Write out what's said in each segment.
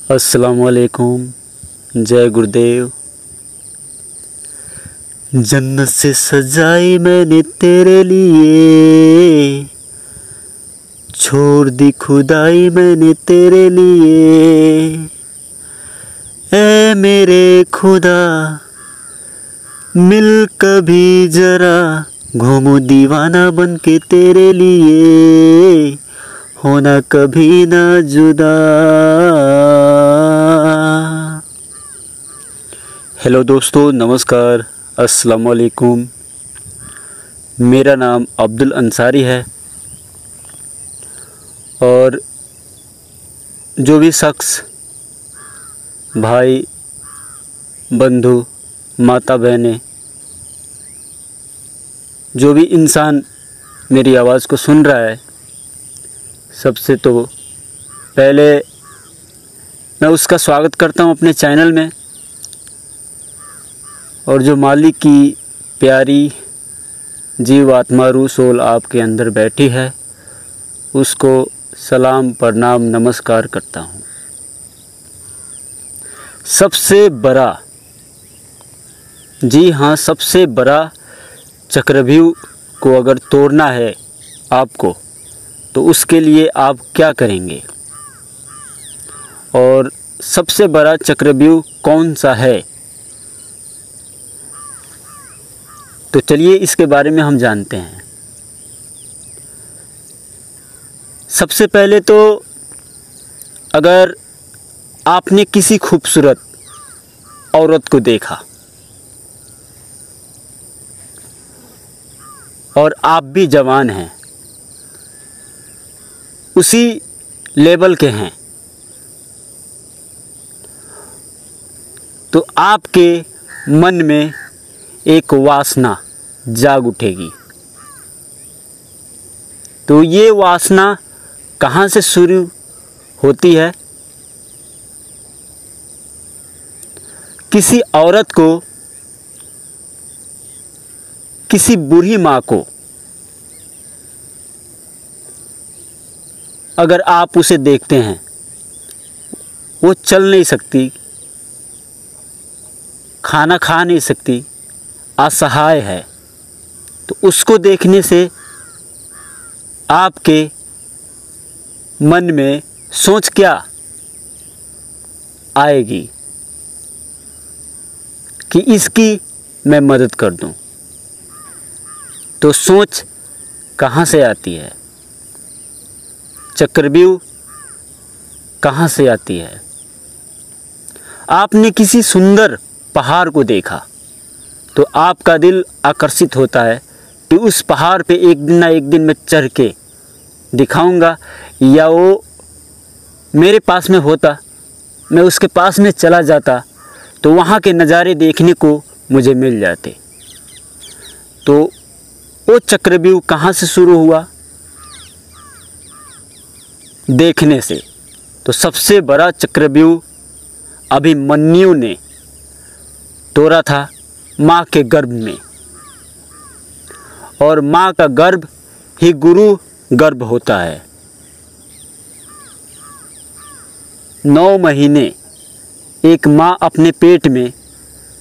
अस्सलामुअलैकुम, जय गुरुदेव। जन्नत से सजाई मैंने तेरे लिए, छोड़ दी खुदाई मैंने तेरे लिए। ऐ मेरे खुदा मिल कभी जरा, घूमूं दीवाना बन के तेरे लिए, होना कभी ना जुदा। हेलो दोस्तों, नमस्कार, अस्सलाम वालेकुम। मेरा नाम अब्दुल अंसारी है और जो भी शख्स, भाई बंधु, माता बहनें, जो भी इंसान मेरी आवाज़ को सुन रहा है, सबसे तो पहले मैं उसका स्वागत करता हूं अपने चैनल में। और जो मालिक की प्यारी जीव आत्मा रूह सोल आपके अंदर बैठी है, उसको सलाम प्रणाम नमस्कार करता हूं। सबसे बड़ा, जी हाँ, सबसे बड़ा चक्रव्यूह को अगर तोड़ना है आपको, तो उसके लिए आप क्या करेंगे और सबसे बड़ा चक्रव्यूह कौन सा है? तो चलिए इसके बारे में हम जानते हैं। सबसे पहले तो अगर आपने किसी खूबसूरत औरत को देखा और आप भी जवान हैं, उसी लेवल के हैं, तो आपके मन में एक वासना जाग उठेगी। तो ये वासना कहाँ से शुरू होती है? किसी औरत को, किसी बूढ़ी माँ को अगर आप उसे देखते हैं, वो चल नहीं सकती, खाना खा नहीं सकती, असहाय है, तो उसको देखने से आपके मन में सोच क्या आएगी कि इसकी मैं मदद कर दूं। तो सोच कहाँ से आती है? चक्रव्यूह कहाँ से आती है? आपने किसी सुंदर पहाड़ को देखा तो आपका दिल आकर्षित होता है कि उस पहाड़ पे एक दिन ना एक दिन मैं चढ़ के दिखाऊंगा, या वो मेरे पास में होता, मैं उसके पास में चला जाता तो वहाँ के नज़ारे देखने को मुझे मिल जाते। तो वो चक्रव्यूह कहाँ से शुरू हुआ? देखने से। तो सबसे बड़ा चक्रव्यूह अभिमन्यु ने तोड़ा था माँ के गर्भ में, और माँ का गर्भ ही गुरु गर्भ होता है। 9 महीने एक माँ अपने पेट में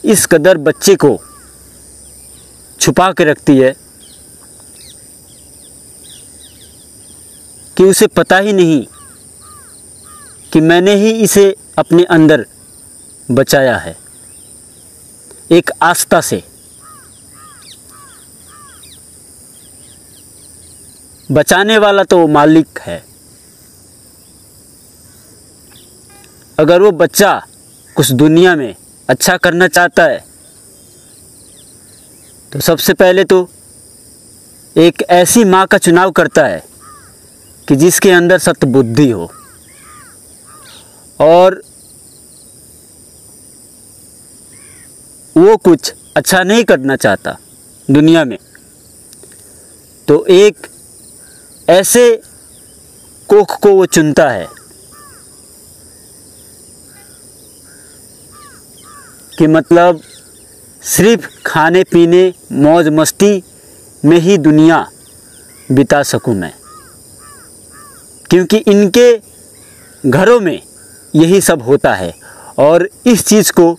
इस कदर बच्चे को छुपा के रखती है कि उसे पता ही नहीं कि मैंने ही इसे अपने अंदर बचाया है। एक आस्था से बचाने वाला तो वो मालिक है। अगर वो बच्चा कुछ दुनिया में अच्छा करना चाहता है, तो सबसे पहले तो एक ऐसी माँ का चुनाव करता है कि जिसके अंदर सत्बुद्धि हो, और वो कुछ अच्छा नहीं करना चाहता दुनिया में, तो एक ऐसे कोख को वो चुनता है कि मतलब सिर्फ खाने पीने मौज मस्ती में ही दुनिया बिता सकूं मैं, क्योंकि इनके घरों में यही सब होता है और इस चीज़ को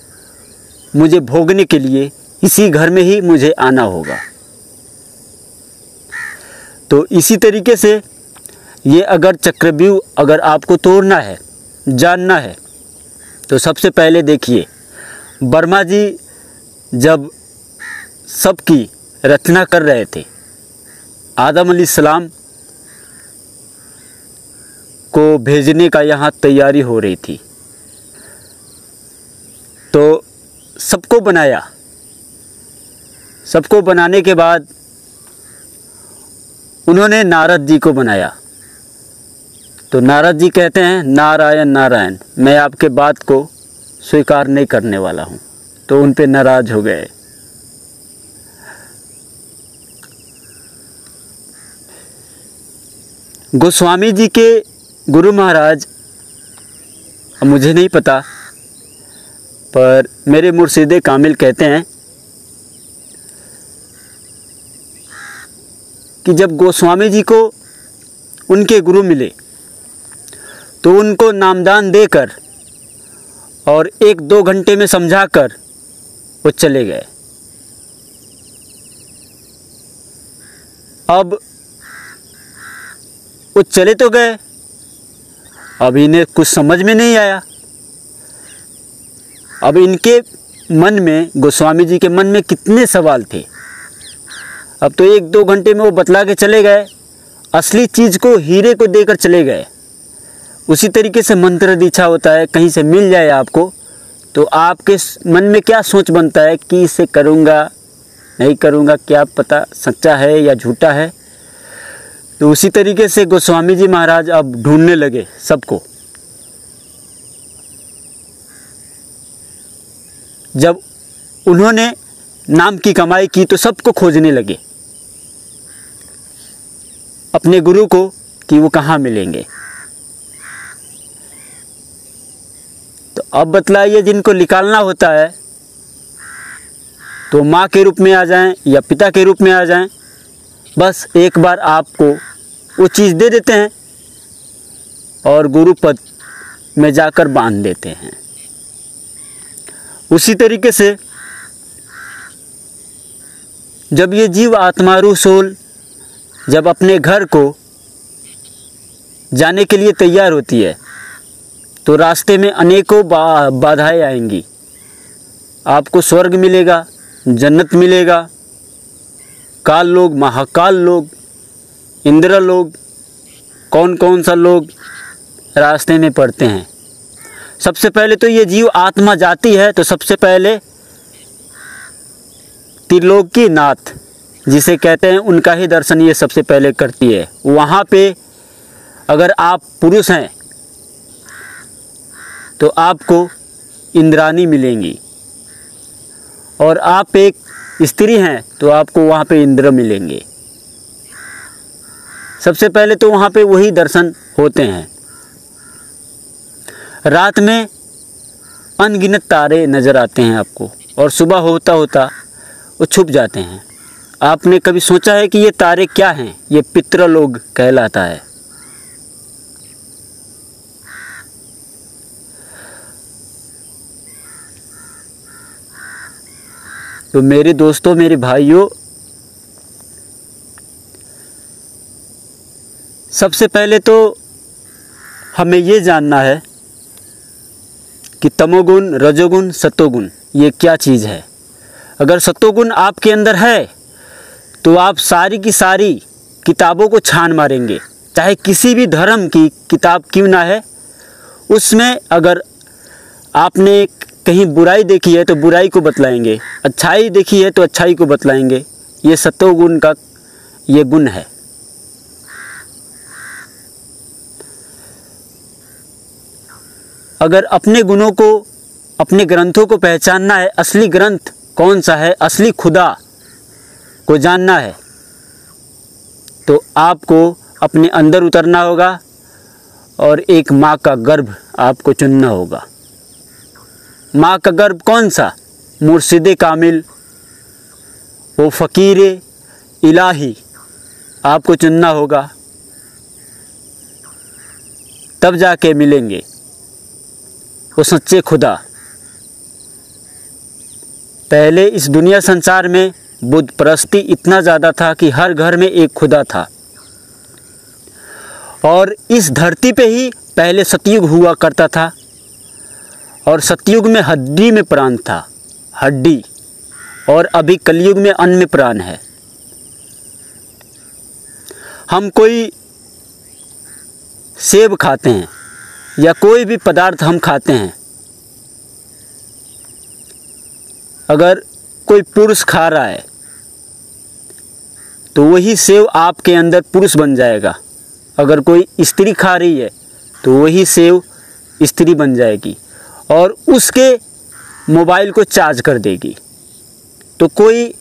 मुझे भोगने के लिए इसी घर में ही मुझे आना होगा। तो इसी तरीके से ये अगर चक्रव्यूह अगर आपको तोड़ना है, जानना है, तो सबसे पहले देखिए ब्रह्मा जी जब सबकी रचना कर रहे थे, आदम अलैहिस्सलाम को भेजने का यहाँ तैयारी हो रही थी, तो सबको बनाया। सबको बनाने के बाद उन्होंने नारद जी को बनाया। तो नारद जी कहते हैं नारायण नारायण, मैं आपके बात को स्वीकार नहीं करने वाला हूँ। तो उन पे नाराज हो गए। गोस्वामी जी के गुरु महाराज, मुझे नहीं पता, पर मेरे मुर्शिद कामिल कहते हैं कि जब गोस्वामी जी को उनके गुरु मिले तो उनको नामदान देकर और 1-2 घंटे में समझाकर वो चले गए। अब वो चले तो गए, अब इन्हें कुछ समझ में नहीं आया। अब इनके मन में, गोस्वामी जी के मन में कितने सवाल थे। अब तो 1-2 घंटे में वो बतला के चले गए, असली चीज़ को, हीरे को देकर चले गए। उसी तरीके से मंत्र दीक्षा होता है, कहीं से मिल जाए आपको तो आपके मन में क्या सोच बनता है कि इसे करूँगा नहीं करूँगा, क्या पता सच्चा है या झूठा है। तो उसी तरीके से गोस्वामी जी महाराज अब ढूंढने लगे सबको। जब उन्होंने नाम की कमाई की तो सबको खोजने लगे अपने गुरु को कि वो कहाँ मिलेंगे। तो अब बतलाइए, जिनको निकालना होता है तो माँ के रूप में आ जाएं या पिता के रूप में आ जाएं, बस एक बार आपको वो चीज़ दे देते हैं और गुरु पद में जाकर बांध देते हैं। उसी तरीके से जब ये जीव आत्मा रूह सोल जब अपने घर को जाने के लिए तैयार होती है तो रास्ते में अनेकों बाधाएं आएंगी। आपको स्वर्ग मिलेगा, जन्नत मिलेगा, काल लोग, महाकाल लोग, इंद्र लोग, कौन कौन सा लोग रास्ते में पड़ते हैं। सबसे पहले तो ये जीव आत्मा जाती है तो सबसे पहले त्रिलोकी नाथ जिसे कहते हैं उनका ही दर्शन ये सबसे पहले करती है। वहाँ पे अगर आप पुरुष हैं तो आपको इंद्राणी मिलेंगी और आप एक स्त्री हैं तो आपको वहाँ पे इंद्र मिलेंगे। सबसे पहले तो वहाँ पे वही दर्शन होते हैं। रात में अनगिनत तारे नज़र आते हैं आपको और सुबह होता होता वो छुप जाते हैं। आपने कभी सोचा है कि ये तारे क्या हैं? ये पितृलोक कहलाता है। तो मेरे दोस्तों, मेरे भाइयों, सबसे पहले तो हमें ये जानना है कि तमोगुण, रजोगुण, सतोगुण ये क्या चीज़ है। अगर सतोगुण आपके अंदर है तो आप सारी की सारी किताबों को छान मारेंगे, चाहे किसी भी धर्म की किताब क्यों ना है। उसमें अगर आपने कहीं बुराई देखी है तो बुराई को बतलाएंगे, अच्छाई देखी है तो अच्छाई को बतलाएंगे। ये सतोगुण का ये गुण है। अगर अपने गुणों को, अपने ग्रंथों को पहचानना है, असली ग्रंथ कौन सा है, असली खुदा को जानना है, तो आपको अपने अंदर उतरना होगा और एक माँ का गर्भ आपको चुनना होगा। माँ का गर्भ कौन सा? मुर्शिद कामिल, वो फ़कीर इलाही आपको चुनना होगा, तब जाके मिलेंगे। वो सच्चे खुदा। पहले इस दुनिया संसार में बुत परस्ती इतना ज़्यादा था कि हर घर में एक खुदा था। और इस धरती पे ही पहले सतयुग हुआ करता था, और सतयुग में हड्डी में प्राण था, हड्डी। और अभी कलयुग में अन्न में प्राण है। हम कोई सेब खाते हैं या कोई भी पदार्थ हम खाते हैं, अगर कोई पुरुष खा रहा है तो वही सेब आपके अंदर पुरुष बन जाएगा। अगर कोई स्त्री खा रही है तो वही सेब स्त्री बन जाएगी और उसके मोबाइल को चार्ज कर देगी। तो कोई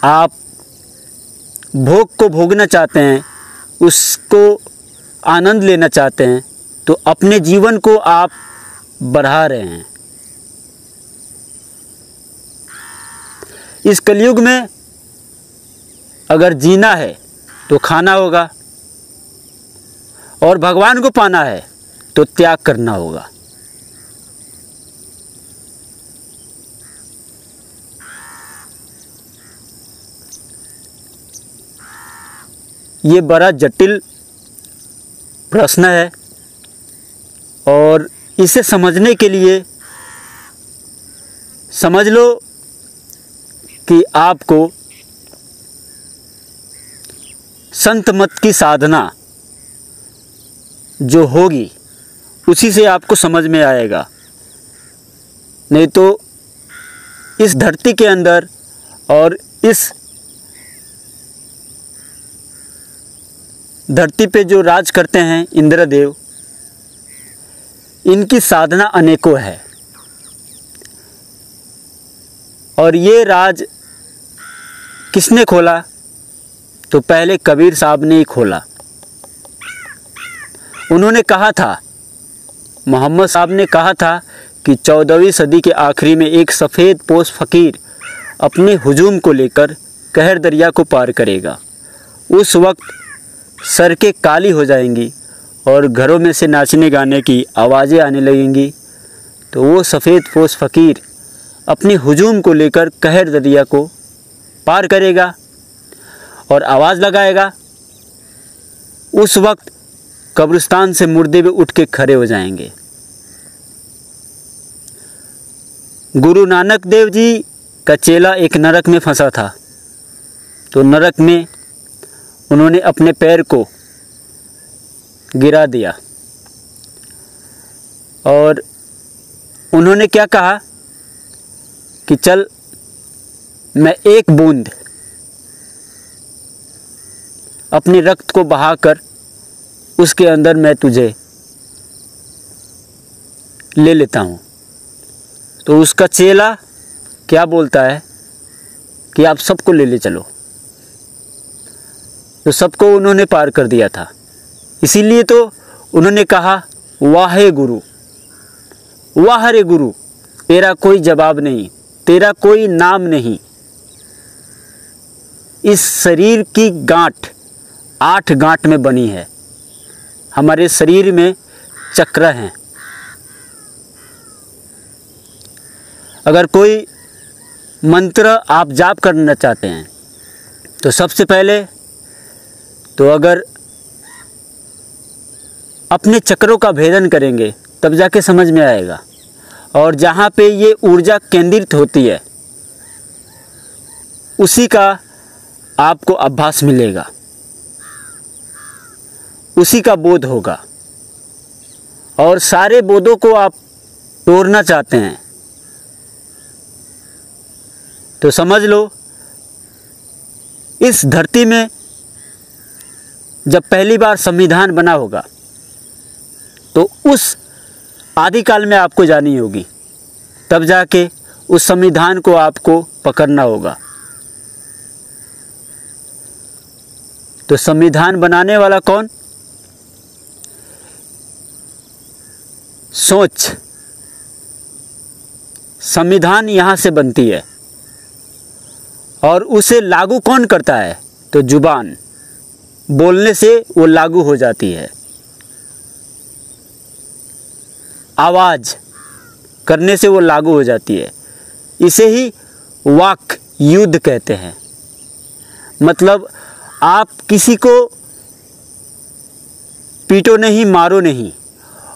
आप भोग को भोगना चाहते हैं, उसको आनंद लेना चाहते हैं, तो अपने जीवन को आप बढ़ा रहे हैं। इस कलयुग में अगर जीना है तो खाना होगा, और भगवान को पाना है तो त्याग करना होगा। ये बड़ा जटिल प्रश्न है, और इसे समझने के लिए समझ लो कि आपको संत मत की साधना जो होगी उसी से आपको समझ में आएगा। नहीं तो इस धरती के अंदर और इस धरती पे जो राज करते हैं इंद्रदेव, इनकी साधना अनेकों है, और ये राज किसने खोला? तो पहले कबीर साहब ने ही खोला। उन्होंने कहा था, मोहम्मद साहब ने कहा था कि 14वीं सदी के आखिरी में एक सफ़ेद पोश फ़कीर अपने हुजूम को लेकर कहर दरिया को पार करेगा। उस वक्त सड़कें काली हो जाएंगी और घरों में से नाचने गाने की आवाज़ें आने लगेंगी। तो वो सफ़ेद पोश फ़कीर अपने हुजूम को लेकर कहर दरिया को पार करेगा और आवाज़ लगाएगा। उस वक्त कब्रिस्तान से मुर्दे भी उठ के खड़े हो जाएंगे। गुरु नानक देव जी का चेला एक नरक में फंसा था, तो नरक में उन्होंने अपने पैर को गिरा दिया और उन्होंने क्या कहा कि चल मैं एक बूंद अपने रक्त को बहाकर उसके अंदर मैं तुझे ले लेता हूँ। तो उसका चेला क्या बोलता है कि आप सबको ले चलो। तो सबको उन्होंने पार कर दिया था। इसीलिए तो उन्होंने कहा, वाहे गुरु, वाह रे गुरु, तेरा कोई जवाब नहीं, तेरा कोई नाम नहीं। इस शरीर की गांठ 8 गांठ में बनी है। हमारे शरीर में चक्र हैं। अगर कोई मंत्र आप जाप करना चाहते हैं तो सबसे पहले तो अगर अपने चक्रों का भेदन करेंगे तब जाके समझ में आएगा। और जहाँ पे ये ऊर्जा केंद्रित होती है उसी का आपको आभास मिलेगा, उसी का बोध होगा। और सारे बोधों को आप तोड़ना चाहते हैं तो समझ लो, इस धरती में जब पहली बार संविधान बना होगा तो उस आदिकाल में आपको जानी होगी, तब जाके उस संविधान को आपको पकड़ना होगा। तो संविधान बनाने वाला कौन? सोच। संविधान यहाँ से बनती है और उसे लागू कौन करता है? तो जुबान, बोलने से वो लागू हो जाती है। आवाज़ करने से वो लागू हो जाती है। इसे ही वाक युद्ध कहते हैं। मतलब आप किसी को पीटो नहीं, मारो नहीं,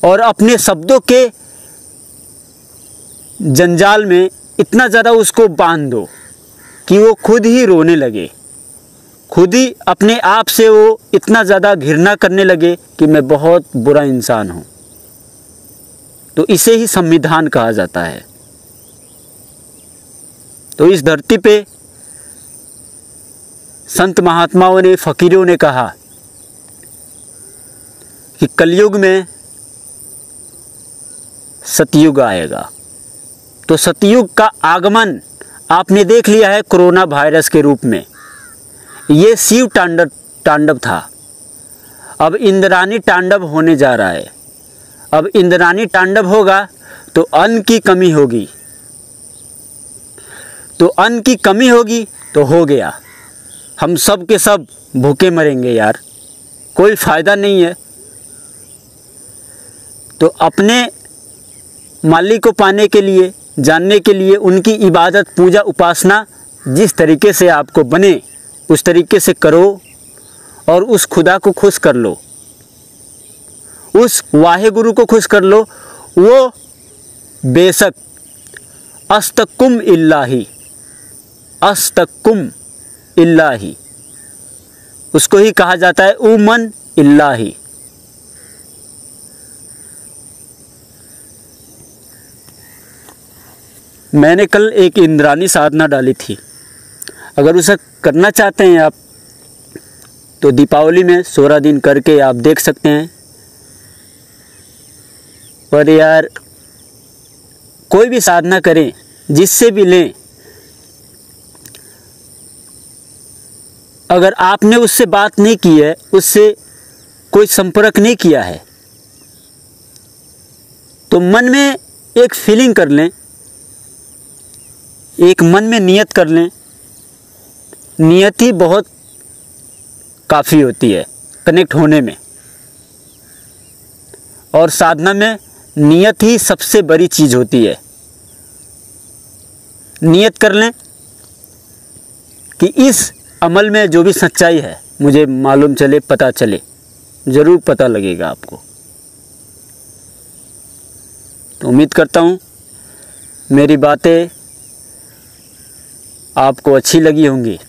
और अपने शब्दों के जंजाल में इतना ज़्यादा उसको बांध दो कि वो खुद ही रोने लगे, खुद ही अपने आप से वो इतना ज़्यादा घृणा करने लगे कि मैं बहुत बुरा इंसान हूँ। तो इसे ही संविधान कहा जाता है। तो इस धरती पे संत महात्माओं ने, फकीरों ने कहा कि कलयुग में सतयुग आएगा। तो सतयुग का आगमन आपने देख लिया है कोरोना वायरस के रूप में। ये शिव तांडव था। अब इंद्राणी तांडव होने जा रहा है। अब इंद्राणी तांडव होगा तो अन्न की कमी होगी, तो अन्न की कमी होगी तो हो गया, हम सब के सब भूखे मरेंगे यार, कोई फ़ायदा नहीं है। तो अपने मालिक को पाने के लिए, जानने के लिए उनकी इबादत, पूजा, उपासना जिस तरीके से आपको बने उस तरीके से करो और उस खुदा को खुश कर लो, उस वाहेगुरु को खुश कर लो। वो बेशक अस्तकुम इल्लाही, अस्तकुम इल्लाही, उसको ही कहा जाता है उमन इल्लाही। मैंने कल एक इंद्राणी साधना डाली थी। अगर उसे करना चाहते हैं आप तो दीपावली में 16 दिन करके आप देख सकते हैं। पर यार कोई भी साधना करें, जिससे भी लें, अगर आपने उससे बात नहीं की है, उससे कोई संपर्क नहीं किया है, तो मन में एक फीलिंग कर लें, एक मन में नियत कर लें। नियत ही बहुत काफ़ी होती है कनेक्ट होने में, और साधना में नियत ही सबसे बड़ी चीज़ होती है। नियत कर लें कि इस अमल में जो भी सच्चाई है मुझे मालूम चले, पता चले, ज़रूर पता लगेगा आपको। तो उम्मीद करता हूँ मेरी बातें आपको अच्छी लगी होंगी।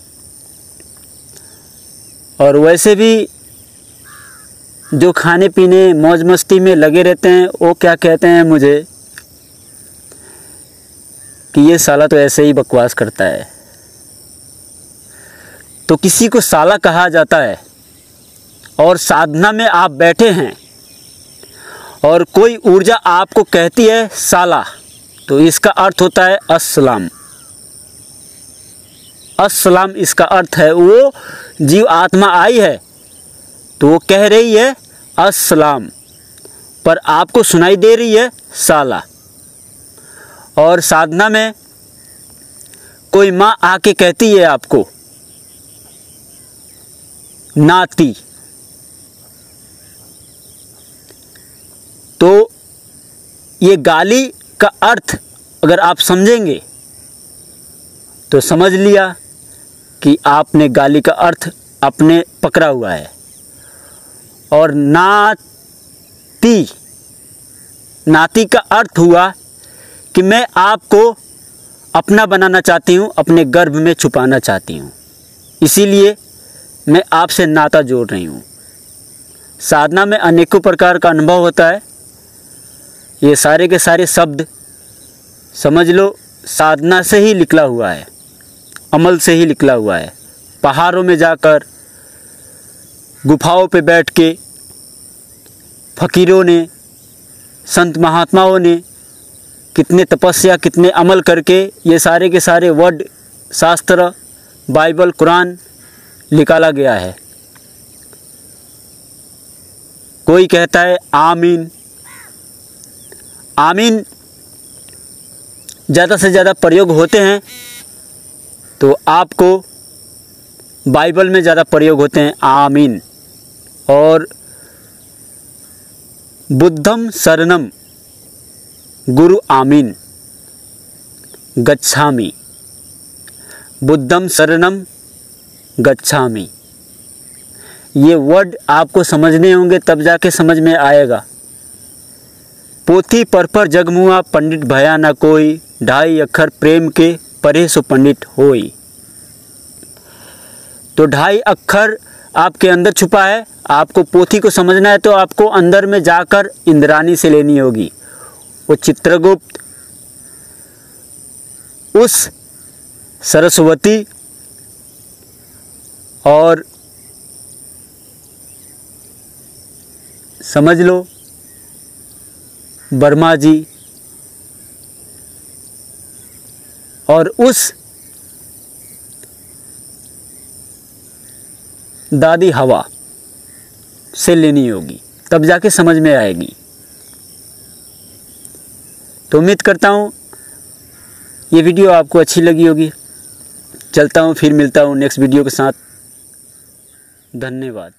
और वैसे भी जो खाने पीने मौज मस्ती में लगे रहते हैं, वो क्या कहते हैं मुझे कि ये साला तो ऐसे ही बकवास करता है। तो किसी को साला कहा जाता है, और साधना में आप बैठे हैं और कोई ऊर्जा आपको कहती है साला, तो इसका अर्थ होता है अस्सलाम। अस्सलाम इसका अर्थ है। वो जीव आत्मा आई है तो वो कह रही है अस्सलाम, पर आपको सुनाई दे रही है साला। और साधना में कोई माँ आके कहती है आपको नाती, तो ये गाली का अर्थ अगर आप समझेंगे तो समझ लिया कि आपने गाली का अर्थ अपने पकड़ा हुआ है। और नाती, नाती का अर्थ हुआ कि मैं आपको अपना बनाना चाहती हूँ, अपने गर्भ में छुपाना चाहती हूँ, इसीलिए मैं आपसे नाता जोड़ रही हूँ। साधना में अनेकों प्रकार का अनुभव होता है। ये सारे के सारे शब्द समझ लो साधना से ही निकला हुआ है, अमल से ही निकला हुआ है। पहाड़ों में जाकर, गुफाओं पे बैठ के फकीरों ने, संत महात्माओं ने कितने तपस्या, कितने अमल करके ये सारे के सारे वर्ड, शास्त्र, बाइबल, कुरान निकाला गया है। कोई कहता है आमीन। आमीन ज़्यादा से ज़्यादा प्रयोग होते हैं तो आपको बाइबल में ज़्यादा प्रयोग होते हैं आमीन। और बुद्धम शरणम गुरु आमीन गच्छामि, बुद्धम शरणम गच्छामि। ये वर्ड आपको समझने होंगे, तब जाके समझ में आएगा। पोथी पर जगमुआ पंडित भया न कोई, 2.5 अक्षर प्रेम के पढ़े सो पंडित होई। तो 2.5 अक्षर आपके अंदर छुपा है। आपको पोथी को समझना है तो आपको अंदर में जाकर इंद्राणी से लेनी होगी। वो चित्रगुप्त, उस सरस्वती और समझ लो वर्मा जी और उस दादी हवा से लेनी होगी, तब जाके समझ में आएगी। तो उम्मीद करता हूँ ये वीडियो आपको अच्छी लगी होगी। चलता हूँ, फिर मिलता हूँ नेक्स्ट वीडियो के साथ। धन्यवाद।